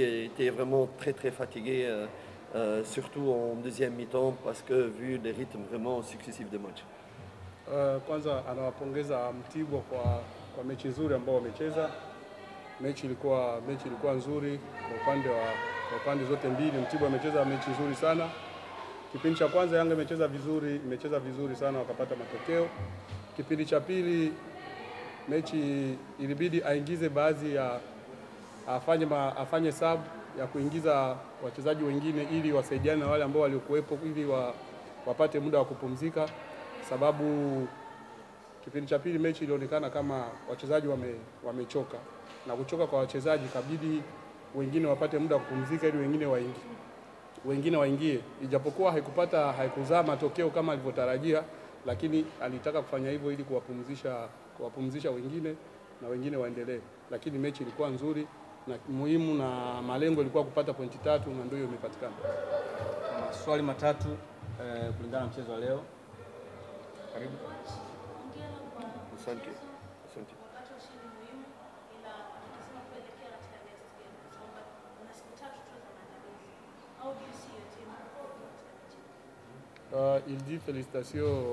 était vraiment très fatigué, surtout en deuxième mi-temps, parce que vu les rythmes vraiment successifs de match. Kwanza anawapongeza Mtibwa kwa mechi nzuri ambao wamecheza. Mechi ilikuwa nzuri kwa upande zote mbili. Mtibwa amecheza mechi nzuri sana. Kipindi cha kwanza Yanga imecheza vizuri sana, wakapata matokeo. Kipindi cha pili mechi ilibidi aingize baadhi ya afanye sub ya kuingiza wachezaji wengine ili wasaidiane na wale ambao waliokuwepo ili wapate muda wa kupumzika, sababu kipindi cha pili mechi ilionekana kama wachezaji wamechoka, na kuchoka kwa wachezaji kabidi wengine wapate muda wa kupumzika ili wengine waingie. Ijapokuwa haikuzaa matokeo kama alivyotarajia, lakini alitaka kufanya hivyo ili kuwapumzisha wengine na wengine waendelee. Lakini mechi ilikuwa nzuri na muhimu, na malengo ilikuwa kupata pointi 3 na ndio imepatikana. Swali matatu kulingana na mchezo wa leo. Karibu. Asante. Il dit félicitations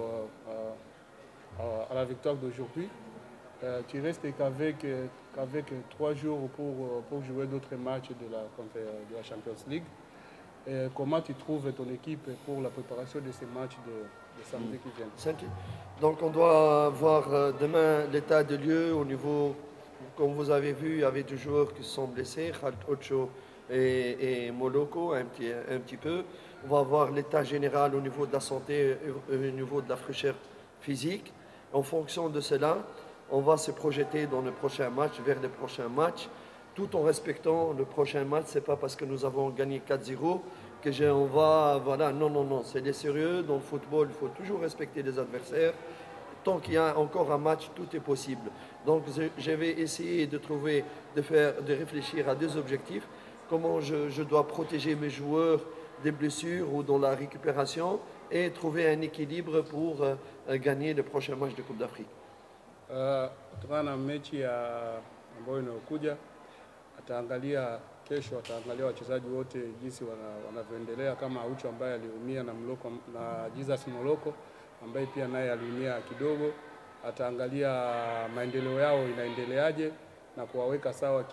à la victoire d'aujourd'hui. Tu restes qu'avec 3 jours pour jouer d'autres matchs de la Champions League. Comment tu trouves ton équipe pour la préparation de ces matchs de samedi qui viennent? Donc on doit voir demain l'état de lieu au niveau, comme vous avez vu, il y avait 2 joueurs qui sont blessés, Khaled Ocho et Moloko un petit peu. On va voir l'état général au niveau de la santé, au niveau de la fraîcheur physique. En fonction de cela, on va se projeter dans le prochain match, vers les prochains matchs, tout en respectant le prochain match. Ce n'est pas parce que nous avons gagné 4-0 que on va... Voilà, non, c'est des sérieux. Dans le football, il faut toujours respecter les adversaires. Tant qu'il y a encore un match, tout est possible. Donc je vais essayer de réfléchir à 2 objectifs. Comment je dois protéger mes joueurs des blessures ou dans la récupération et trouver un équilibre pour gagner le prochain match de Coupe d'Afrique. Kutokana na mechi ambayo inayokuja, kesho ataangalia wachezaji wote jinsi wanavyoendelea, kama Aucho ambaye aliumia na Jesus Moloko ambaye pia naye aliumia kidogo. Ataangalia maendeleo yao inaendeleaje na kuwaweka sawa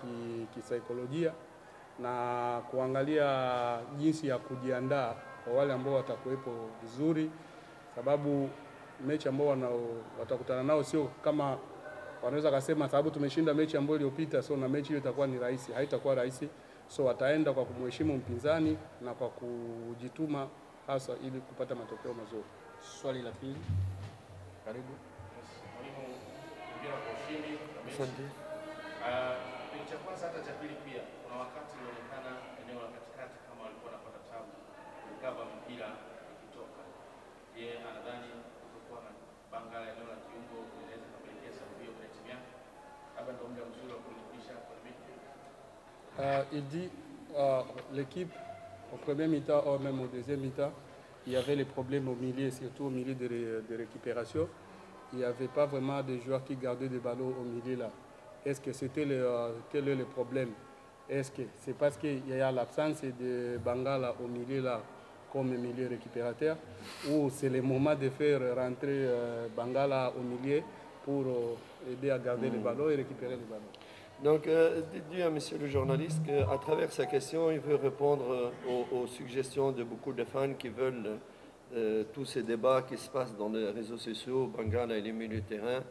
kisaikolojia na kuangalia jinsi ya kujiandaa kwa wale ambao watakuwepo vizuri, sababu mechi ambao watakutana nao sio kama wanaweza kusema sababu tumeshinda mechi ambayo iliyopita, so na mechi hiyo itakuwa ni rahisi. Haitakuwa rahisi. So wataenda kwa kumheshimu mpinzani na kwa kujituma hasa ili kupata matokeo mazuri. Swali la pili. Karibu. Asante. Cha kwanza hata cha pili pia kuna wakati ilionekana eneo la katikati kama walikuwa wanapata tabu kukaba mpira ikitoka. Je, anadhani kutokuwa na Bangala eneo la kiungo inaweza kupelekea sababu hiyo kwa timu yake? Labda ndio muda mzuri wa kulipisha kwa mechi. Il dit l'équipe au premier mi-temps ou même au deuxième mi-temps, il y avait les problèmes au milieu, surtout au milieu de récupération. Il n'y avait pas vraiment de joueurs qui gardaient des ballons au milieu là. Est-ce que c'était quel est le problème? Est-ce que c'est parce qu'il y a l'absence de Bangala au milieu là comme milieu récupérateur, ou c'est le moment de faire rentrer Bangala au milieu pour aider à garder les ballons et récupérer les ballons? Donc, dites à monsieur le journaliste qu'à travers sa question, il veut répondre aux suggestions de beaucoup de fans qui veulent tous ces débats qui se passent dans les réseaux sociaux, Bangala et les milieux de terrain,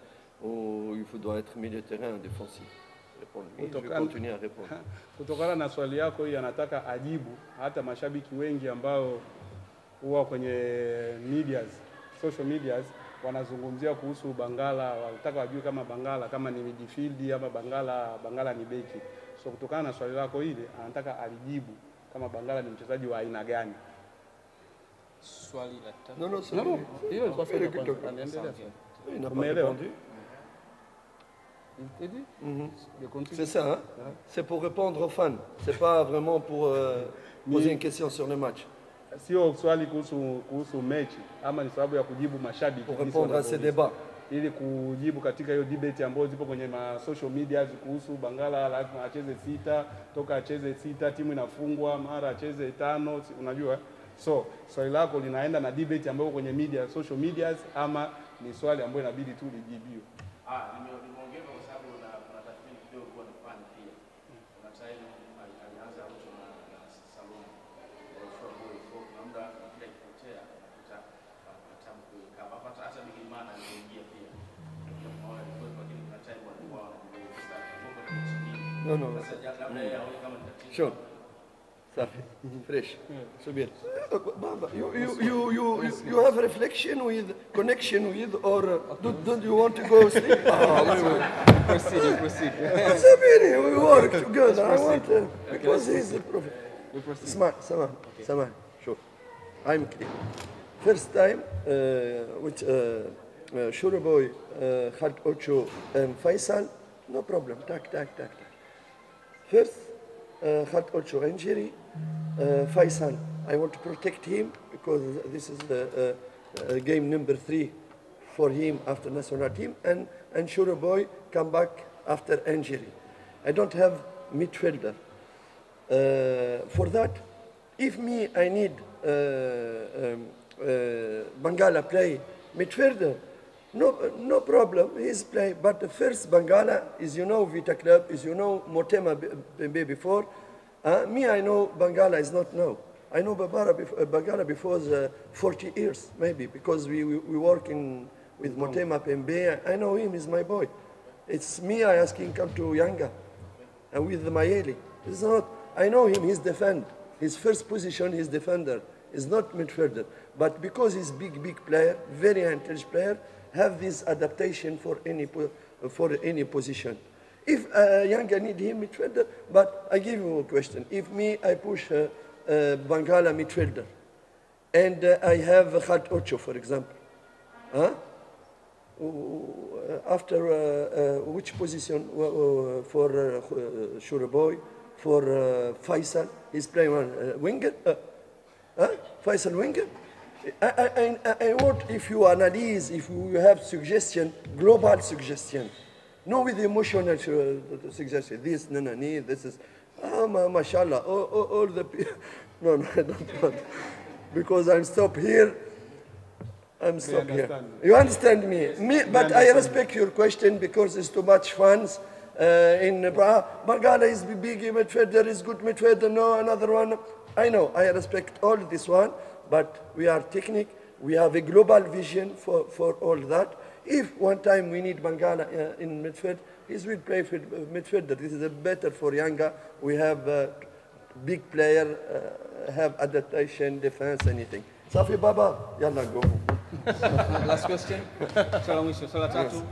où il doit être milieu de terrain défensif. Je vais continuer à répondre. Kutokana na swali yako hii anataka ajibu, hata mashabiki wengi ambao huwa kwenye social medias wanazungumzia kuhusu Bangala, wanataka wajue kama Bangala kama ni midfield ama Bangala ni beki. So kutokana na swali lako hili anataka alijibu kama Bangala ni mchezaji wa aina gani. Swali la tatu. Non, hiyo ilikuwa swali la kwanza. Anaendelea. Il n'a pas répondu. C'est ça, hein? C'est pour répondre aux fans. C'est pas vraiment pour poser une question sur le match. Sio swali kuhusu mechi ama ni sababu ya kujibu mashabiki. Pour répondre à ces débats. ili kujibu katika hiyo debate ambayo zipo kwenye social media kuhusu Bangala lazima acheze 6, toka acheze 6 timu inafungwa, mara acheze 5, unajua. So swali lako linaenda na debate ambayo kwenye media, social medias, ama ni swali ambayo inabidi tu lijibiwe? Nimeongea kwa sababu kuna tathmini kidogo kwa nafanya pia. Kuna time alianza Aucho na Salum. Kwa sababu kwa muda kila ikipotea atamu kama hata Big Man aliingia pia. Kwa lakini kuna time walikuwa No, no. Sure. Safi. Fresh. Subir. Baba, you have reflection with, connection with, or don't you want to go sleep? Proceed. Sabir, we work together. I want because he's the prophet. Samah. Sure. I'm clear. First time, with Shuraboy, Khalid Ocho, and Faisal, no problem. Tak. First, Khalid Ocho injury, Faisal, I want to protect him because this is the game number 3 for him after national team, and Shuraboy come back after injury. I don't have midfielder. For that, if I need Bangala play midfielder, no problem, he's playing. But the first Bangala is, Vita Club, is, Motema Bembe before. Me, I know Bangala is not now. I know Bangala before 40 years, maybe, because we working with Motema Pembe. I know him, he's my boy. It's me, I ask him come to Yanga, and with the Mayeli. It's not, I know him, he's defend. His first position, he's defender. He's not midfielder. But because he's big player, very intelligent player, have this adaptation for any position. If Yanga need him midfielder, but I give you a question. If I push Bangala midfielder, and I have Khalid Ocho, for example, after which position for Shuraboy, for Faisal, he's playing on winger? Faisal winger? I want, if you analyze, if you have suggestion, global suggestion, not with emotional suggestion. This, this is, mashallah, all the people. No, I don't want. Because I'm stop here. You understand me? But I respect your question because it's too much fans. In Bangala is big midfielder, is good midfielder, no, another one. I know, I respect all this one, but we are technique. We have a global vision for all that. If one time we need Bangala in midfield, he will play for midfielder. This is better for Yanga. We have big player, have adaptation, defense, anything. Safi Baba, yalla go. Last question. Swala mwisho, swala tatu.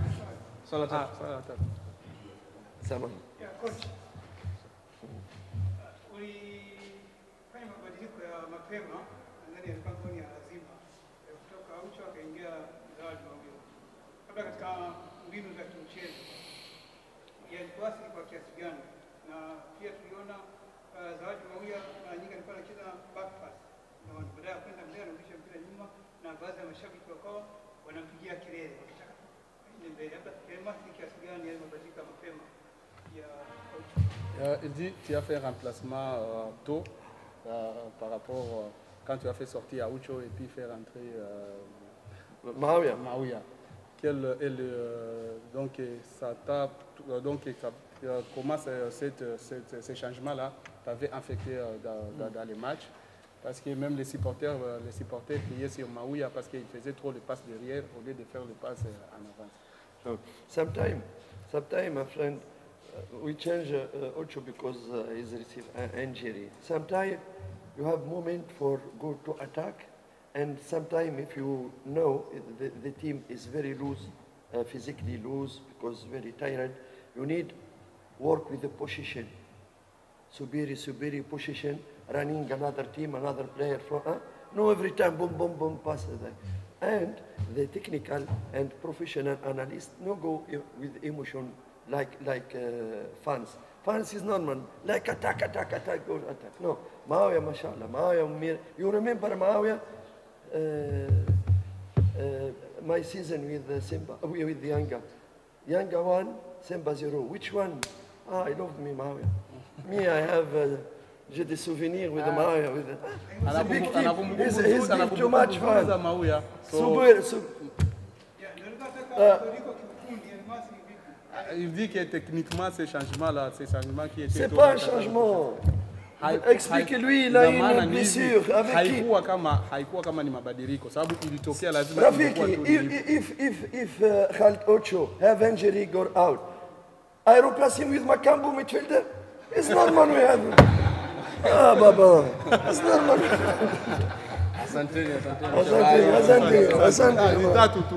Sama. Yeah, coach. Ulifanya mabadiliko ya mapema ndani ya kampuni ya lazima kutoka Aucho akaingia Zawadi Mawia. Labda katika mbinu za kimchezo yalikuathiri kwa kiasi gani? Na pia tuliona Zawadi Mawia mara nyingi alikuwa anacheza back pass na baada ya kwenda mbele anarudisha mpira nyuma, na baadhi ya mashabiki wakawa wanampigia kelele wakitaka aende mbele. Labda yalikuathiri kiasi gani yale mabadiliko ya mapema? Il dit tu as fait un remplacement tôt par rapport quand tu as fait sortir Aucho et puis faire entrer Mawia. Quel est donc ça t'a comment ces changements-là t'avaient affecté dans les matchs? Parce que même les supporters criaient sur Mawia parce qu'il faisait trop de passes derrière au lieu de faire le passe en avant. Sometimes, my friend, we change Ocho because he's received an injury. Sometimes you have moment for go to attack, and sometimes if you know the team is very loose, physically loose because very tired, you need work with the position. Subiri position, running another team, another player for no every time boom pass that. And the technical and professional analyst no go with emotion like fans. Fans is normal, like attack, go attack. No, Mawia, mashallah, Mawia, you remember Mawia? my season with Simba, with Yanga. Yanga 1, Simba 0. Which one? I love me, Mawiya. Me, I have, j'ai des souvenirs with Mawiya. He's a big team. He's too much fun. Mawiya. Subir, Il dit que techniquement, ces changements-là, ces changements qui étaient... c'est pas un changement. Explique-lui, il a une blessure. Avec qui? Haikuwa kama ni mabadiliko, sababu ilitokea lazima... Rafiki, if Khalid Ocho have injury, go out, I replace him with Makambu midfielder. It's normal we have him. Ah, Baba. It's normal. Asante. Asante. Ni tatu tu.